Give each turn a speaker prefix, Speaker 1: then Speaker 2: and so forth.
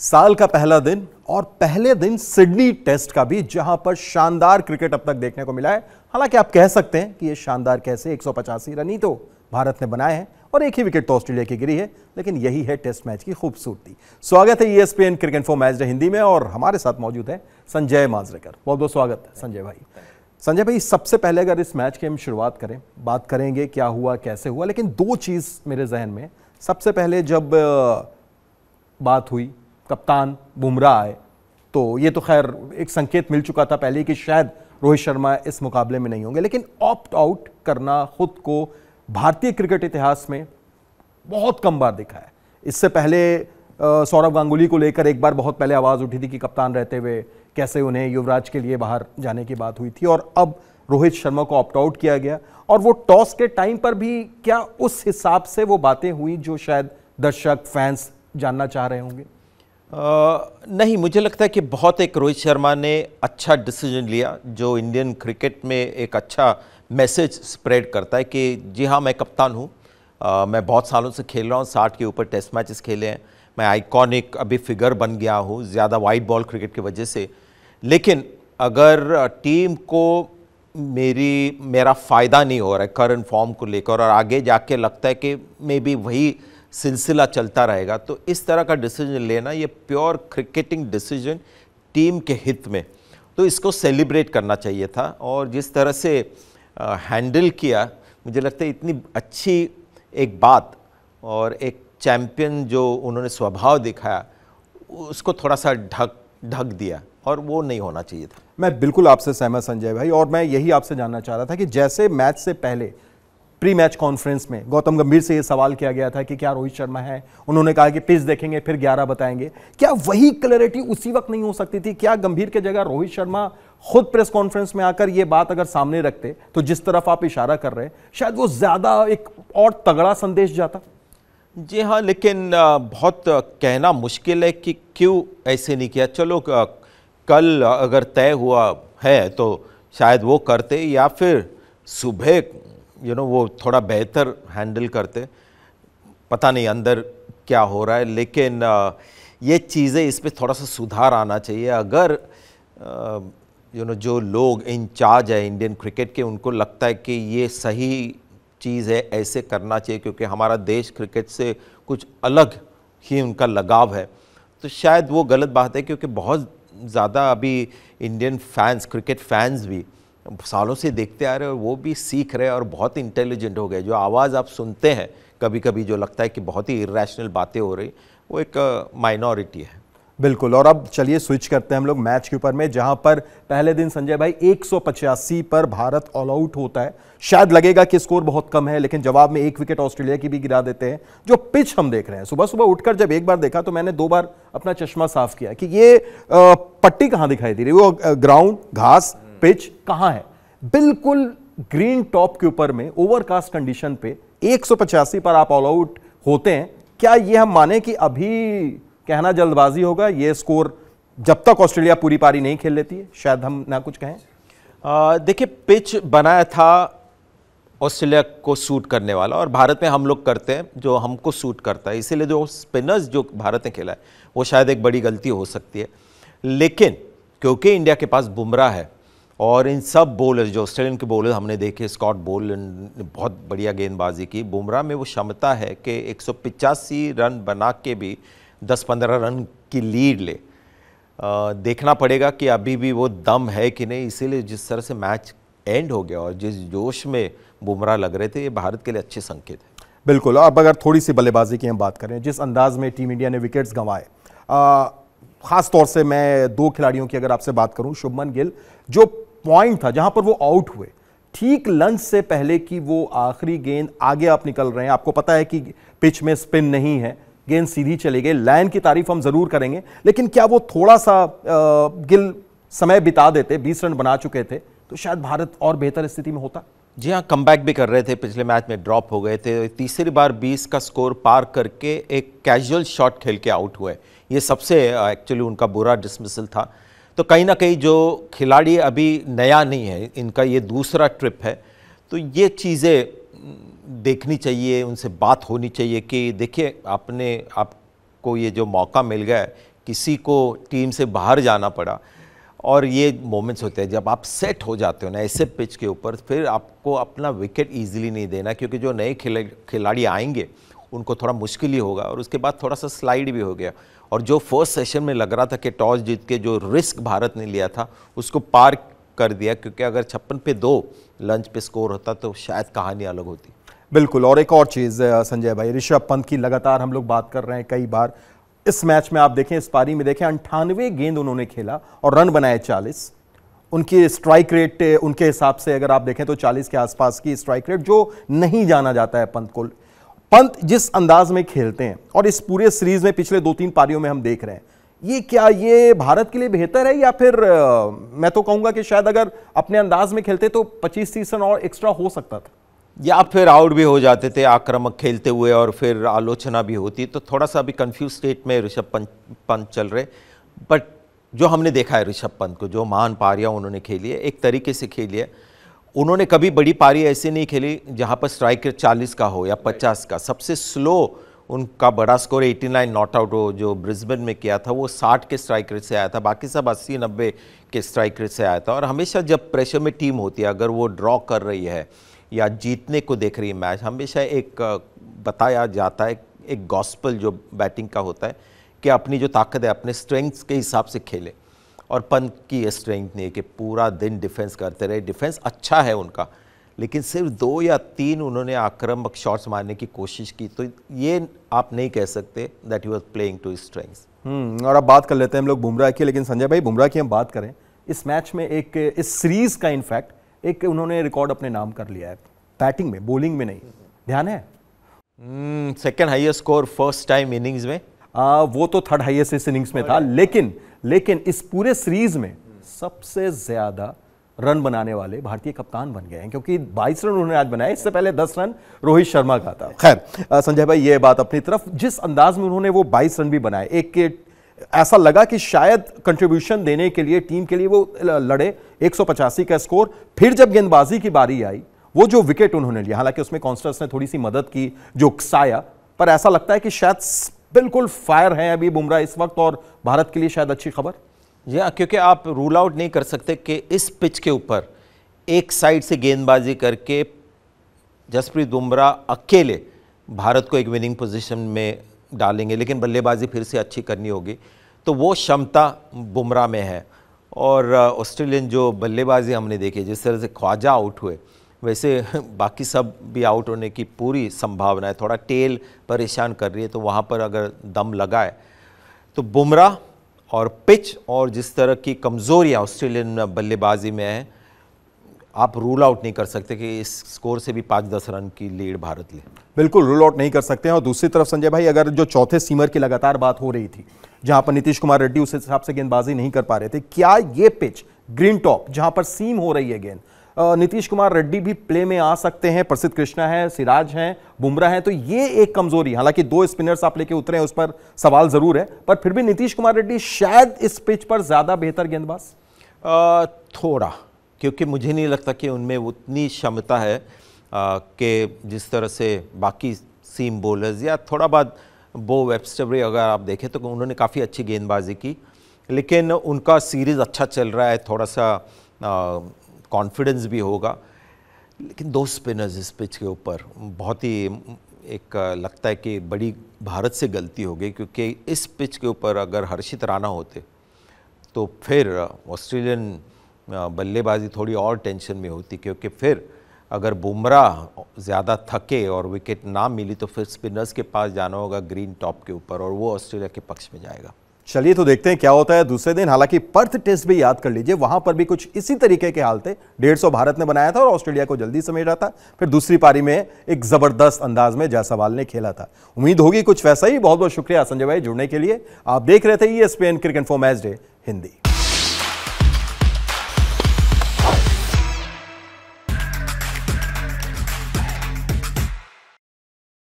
Speaker 1: साल का पहला दिन और पहले दिन सिडनी टेस्ट का भी, जहां पर शानदार क्रिकेट अब तक देखने को मिला है। हालांकि आप कह सकते हैं कि ये शानदार कैसे, 185 रन ही तो भारत ने बनाए हैं और एक ही विकेट तो ऑस्ट्रेलिया की गिरी है, लेकिन यही है टेस्ट मैच की खूबसूरती। स्वागत है ESPN cricket info match day Hindi में और हमारे साथ मौजूद है संजय मांजरेकर। बहुत बहुत स्वागत है संजय भाई। संजय भाई, सबसे पहले अगर इस मैच की हम शुरुआत करें, बात करेंगे क्या हुआ कैसे हुआ, लेकिन दो चीज़ मेरे जहन में। सबसे पहले जब बात हुई कप्तान बुमराह आए तो ये तो खैर एक संकेत मिल चुका था पहले कि शायद रोहित शर्मा इस मुकाबले में नहीं होंगे, लेकिन ऑप्ट आउट करना खुद को भारतीय क्रिकेट इतिहास में बहुत कम बार दिखा है। इससे पहले सौरव गांगुली को लेकर एक बार बहुत पहले आवाज़ उठी थी कि कप्तान रहते हुए कैसे उन्हें युवराज के लिए बाहर जाने की बात हुई थी, और अब रोहित शर्मा को ऑप्ट आउट किया गया। और वो टॉस के टाइम पर भी क्या उस हिसाब से वो बातें हुई जो शायद दर्शक फैंस जानना चाह रहे होंगे?
Speaker 2: नहीं, मुझे लगता है कि बहुत एक रोहित शर्मा ने अच्छा डिसीजन लिया जो इंडियन क्रिकेट में एक अच्छा मैसेज स्प्रेड करता है कि जी हाँ, मैं कप्तान हूँ, मैं बहुत सालों से खेल रहा हूँ, 60 के ऊपर टेस्ट मैचेस खेले हैं, मैं आइकॉनिक अभी फिगर बन गया हूँ ज़्यादा वाइड बॉल क्रिकेट की वजह से। लेकिन अगर टीम को मेरा फ़ायदा नहीं हो रहा है करंट फॉर्म को लेकर और आगे जाके लगता है कि मे बी वही सिलसिला चलता रहेगा, तो इस तरह का डिसीजन लेना ये प्योर क्रिकेटिंग डिसीजन टीम के हित में, तो इसको सेलिब्रेट करना चाहिए था। और जिस तरह से हैंडल किया, मुझे लगता है इतनी अच्छी एक बात और एक चैम्पियन जो उन्होंने स्वभाव दिखाया उसको थोड़ा सा ढक दिया, और वो नहीं होना चाहिए था।
Speaker 1: मैं बिल्कुल आपसे सहमत संजय भाई, और मैं यही आपसे जानना चाह रहा था कि जैसे मैच से पहले प्री मैच कॉन्फ्रेंस में गौतम गंभीर से यह सवाल किया गया था कि क्या रोहित शर्मा है, उन्होंने कहा कि पिच देखेंगे फिर 11 बताएंगे। क्या वही क्लैरिटी उसी वक्त नहीं हो सकती थी? क्या गंभीर के जगह रोहित शर्मा खुद प्रेस कॉन्फ्रेंस में आकर यह बात अगर सामने रखते तो जिस तरफ आप इशारा कर रहे हैं, शायद वो ज्यादा एक और तगड़ा संदेश जाता?
Speaker 2: जी हाँ, लेकिन बहुत कहना मुश्किल है कि क्यों ऐसे नहीं किया। चलो, कल अगर तय हुआ है तो शायद वो करते, या फिर सुबह वो थोड़ा बेहतर हैंडल करते। पता नहीं अंदर क्या हो रहा है, लेकिन ये चीज़ें, इस पे थोड़ा सा सुधार आना चाहिए। अगर जो लोग इंचार्ज है इंडियन क्रिकेट के, उनको लगता है कि ये सही चीज़ है, ऐसे करना चाहिए क्योंकि हमारा देश क्रिकेट से कुछ अलग ही उनका लगाव है, तो शायद वो गलत बात है। क्योंकि बहुत ज़्यादा अभी इंडियन फैंस, क्रिकेट फैंस भी सालों से देखते आ रहे हैं और वो भी सीख रहे हैं और बहुत इंटेलिजेंट हो गए। जो आवाज़ आप सुनते हैं कभी कभी जो लगता है कि बहुत ही इरेशनल बातें हो रही, वो एक माइनॉरिटी है।
Speaker 1: बिल्कुल। और अब चलिए स्विच करते हैं हम लोग मैच के ऊपर में, जहां पर पहले दिन संजय भाई 185 पर भारत ऑल आउट होता है। शायद लगेगा कि स्कोर बहुत कम है, लेकिन जवाब में एक विकेट ऑस्ट्रेलिया की भी गिरा देते हैं। जो पिच हम देख रहे हैं, सुबह सुबह उठकर जब एक बार देखा तो मैंने 2 बार अपना चश्मा साफ किया कि ये पट्टी कहां दिखाई दे रही है, वो ग्राउंड, घास, पिच कहां है। बिल्कुल ग्रीन टॉप के ऊपर में ओवरकास्ट कंडीशन पे 185 पर आप ऑल आउट होते हैं। क्या ये हम माने कि अभी कहना जल्दबाजी होगा, ये स्कोर जब तक ऑस्ट्रेलिया पूरी पारी नहीं खेल लेती है शायद हम ना कुछ कहें?
Speaker 2: देखिए, पिच बनाया था ऑस्ट्रेलिया को सूट करने वाला, और भारत में हम लोग करते हैं जो हमको सूट करता है, इसीलिए जो स्पिनर्स जो भारत ने खेला है वो शायद एक बड़ी गलती हो सकती है। लेकिन क्योंकि इंडिया के पास बुमराह है और इन सब बॉलर्स जो ऑस्ट्रेलियन के बॉलर हमने देखे, स्कॉट बोल्ट ने बहुत बढ़िया गेंदबाजी की, बुमराह में वो क्षमता है कि 185 रन बना के भी 10-15 रन की लीड ले। देखना पड़ेगा कि अभी भी वो दम है कि नहीं। इसीलिए जिस तरह से मैच एंड हो गया और जिस जोश में बुमराह लग रहे थे, ये भारत के लिए अच्छे संकेत है।
Speaker 1: बिल्कुल। अब अगर थोड़ी सी बल्लेबाजी की हम बात करें, जिस अंदाज में टीम इंडिया ने विकेट्स गंवाए, खास तौर से मैं 2 खिलाड़ियों की अगर आपसे बात करूं, शुभमन गिल, जो पॉइंट था जहां पर वो आउट हुए, ठीक लंच से पहले की वो आखिरी गेंद, आगे आप निकल रहे हैं, आपको पता है कि पिच में स्पिन नहीं है, गेंद सीधी चली गई। लाइन की तारीफ हम जरूर करेंगे, लेकिन क्या वो थोड़ा सा गिल समय बिता देते, 20 रन बना चुके थे, तो शायद भारत और बेहतर स्थिति में होता।
Speaker 2: जी हाँ, कमबैक भी कर रहे थे, पिछले मैच में ड्रॉप हो गए थे, तीसरी बार 20 का स्कोर पार करके एक कैजुअल शॉट खेल के आउट हुए। ये सबसे एक्चुअली उनका बुरा डिसमिसल था। तो कहीं ना कहीं जो खिलाड़ी अभी नया नहीं है, इनका ये दूसरा ट्रिप है, तो ये चीज़ें देखनी चाहिए, उनसे बात होनी चाहिए कि देखिए आपको ये जो मौका मिल गया है किसी को टीम से बाहर जाना पड़ा। और ये मोमेंट्स होते हैं जब आप सेट हो जाते हो ना ऐसे पिच के ऊपर, फिर आपको अपना विकेट इजीली नहीं देना, क्योंकि जो नए खिलाड़ी आएंगे उनको थोड़ा मुश्किल ही होगा। और उसके बाद थोड़ा सा स्लाइड भी हो गया, और जो फर्स्ट सेशन में लग रहा था कि टॉस जीत के जो रिस्क भारत ने लिया था उसको पार कर दिया, क्योंकि अगर 56 पे 2 लंच पे स्कोर होता तो शायद कहानी अलग होती।
Speaker 1: बिल्कुल। और एक और चीज़ संजय भाई, ऋषभ पंत की लगातार हम लोग बात कर रहे हैं कई बार। इस मैच में आप देखें, इस पारी में देखें 98 गेंद उन्होंने खेला और रन बनाए 40। उनकी स्ट्राइक रेट उनके हिसाब से अगर आप देखें तो 40 के आसपास की स्ट्राइक रेट, जो नहीं जाना जाता है पंत को। पंत जिस अंदाज में खेलते हैं और इस पूरे सीरीज में पिछले 2-3 पारियों में हम देख रहे हैं, ये क्या ये भारत के लिए बेहतर है, या फिर मैं तो कहूंगा कि शायद अगर अपने अंदाज में खेलते तो 25-30 रन और एक्स्ट्रा हो सकता था,
Speaker 2: या फिर आउट भी हो जाते थे आक्रामक खेलते हुए और फिर आलोचना भी होती। तो थोड़ा सा अभी कंफ्यूज स्टेट में ऋषभ पंत चल रहे। बट जो हमने देखा है ऋषभ पंत को, जो महान पारियां उन्होंने खेली है, एक तरीके से खेली है। उन्होंने कभी बड़ी पारी ऐसी नहीं खेली जहां पर स्ट्राइक रेट 40 का हो या 50 का। सबसे स्लो उनका बड़ा स्कोर 89 नॉट आउट हो जो ब्रिस्बेन में किया था, वो 60 के स्ट्राइक रेट से आया था, बाकी सब 80-90 के स्ट्राइक रेट से आया था। और हमेशा जब प्रेशर में टीम होती है, अगर वो ड्रॉ कर रही है या जीतने को देख रही है मैच, हमेशा एक बताया जाता है, एक गॉस्पल जो बैटिंग का होता है कि अपनी जो ताकत है अपने स्ट्रेंथ्स के हिसाब से खेले। और पंत की ये स्ट्रेंथ नहीं है कि पूरा दिन डिफेंस करते रहे। डिफेंस अच्छा है उनका, लेकिन सिर्फ 2 या 3 उन्होंने आक्रामक शॉट्स मारने की कोशिश की, तो ये आप नहीं कह सकते that he was playing to his strengths.
Speaker 1: और अब बात कर लेते हैं हम लोग बुमराह की। लेकिन संजय भाई, बुमराह की हम बात करें, इस मैच में एक इस सीरीज का इनफैक्ट एक उन्होंने रिकॉर्ड अपने नाम कर लिया है, बैटिंग में, बॉलिंग में नहीं, ध्यान है?
Speaker 2: Second highest score first time innings में।
Speaker 1: वो तो थर्ड हाईएस्ट इस इनिंग्स में था, लेकिन इस पूरे सीरीज में सबसे ज्यादा रन बनाने वाले भारतीय कप्तान बन गए हैं, क्योंकि 22 रन उन्होंने आज बनाए। इससे पहले 10 रन रोहित शर्मा का था। खैर संजय भाई, ये बात अपनी तरफ, जिस अंदाज में उन्होंने वो 22 रन भी बनाए, एक ऐसा लगा कि शायद कंट्रीब्यूशन देने के लिए टीम के लिए वो लड़े। 185 का स्कोर। फिर जब गेंदबाजी की बारी आई, वो जो विकेट उन्होंने लिया, हालांकि उसमें कॉन्स्टेंस ने थोड़ी सी मदद की, जो साया, पर ऐसा लगता है कि शायद बिल्कुल फायर है अभी बुमराह इस वक्त, और भारत के लिए शायद अच्छी खबर।
Speaker 2: जी हाँ, क्योंकि आप रूल आउट नहीं कर सकते कि इस पिच के ऊपर एक साइड से गेंदबाजी करके जसप्रीत बुमराह अकेले भारत को एक विनिंग पोजीशन में डालेंगे, लेकिन बल्लेबाजी फिर से अच्छी करनी होगी। तो वो क्षमता बुमराह में है। और ऑस्ट्रेलियन जो बल्लेबाजी हमने देखी, जिस तरह से ख्वाजा आउट हुए, वैसे बाकी सब भी आउट होने की पूरी संभावना है। थोड़ा टेल परेशान कर रही है, तो वहाँ पर अगर दम लगाए तो बुमराह और पिच और जिस तरह की कमज़ोरियाँ ऑस्ट्रेलियन बल्लेबाजी में है, आप रूल आउट नहीं कर सकते कि इस स्कोर से भी 5-10 रन की लीड भारत ले।
Speaker 1: बिल्कुल रूल आउट नहीं कर सकते हैं। और दूसरी तरफ संजय भाई, अगर जो चौथे सीमर की लगातार बात हो रही थी, जहां पर नीतीश कुमार रेड्डी उस हिसाब से गेंदबाजी नहीं कर पा रहे थे, क्या ये पिच ग्रीन टॉप जहां पर सीम हो रही है गेंद, नीतीश कुमार रेड्डी भी प्ले में आ सकते हैं, प्रसिद्ध कृष्णा है, सिराज हैं, बुमराह हैं, तो ये एक कमजोरी, हालांकि 2 स्पिनर्स आप लेके उतरे हैं, उस पर सवाल जरूर है, पर फिर भी नीतीश कुमार रेड्डी शायद इस पिच पर ज्यादा बेहतर गेंदबाज
Speaker 2: थोड़ा, क्योंकि मुझे नहीं लगता कि उनमें उतनी क्षमता है कि जिस तरह से बाकी सीम बॉलर्स या थोड़ा बहुत बो वेबस्टर, अगर आप देखें तो उन्होंने काफ़ी अच्छी गेंदबाजी की, लेकिन उनका सीरीज़ अच्छा चल रहा है, थोड़ा सा कॉन्फिडेंस भी होगा। लेकिन 2 स्पिनर्स इस पिच के ऊपर बहुत ही एक लगता है कि बड़ी भारत से गलती हो गई, क्योंकि इस पिच के ऊपर अगर हर्षित राणा होते तो फिर ऑस्ट्रेलियन बल्लेबाजी थोड़ी और टेंशन में होती, क्योंकि फिर अगर बुमराह ज़्यादा थके और विकेट ना मिली तो फिर स्पिनर्स के पास जाना होगा ग्रीन टॉप के ऊपर, और वो ऑस्ट्रेलिया के पक्ष में जाएगा।
Speaker 1: चलिए तो देखते हैं क्या होता है दूसरे दिन। हालांकि पर्थ टेस्ट भी याद कर लीजिए, वहां पर भी कुछ इसी तरीके के हाल थे। 150 भारत ने बनाया था और ऑस्ट्रेलिया को जल्दी समेटा था। फिर दूसरी पारी में एक जबरदस्त अंदाज में जायसवाल ने खेला था। उम्मीद होगी कुछ वैसा ही। बहुत बहुत शुक्रिया संजय भाई जुड़ने के लिए। आप देख रहे थे ESPN cricket info match day Hindi.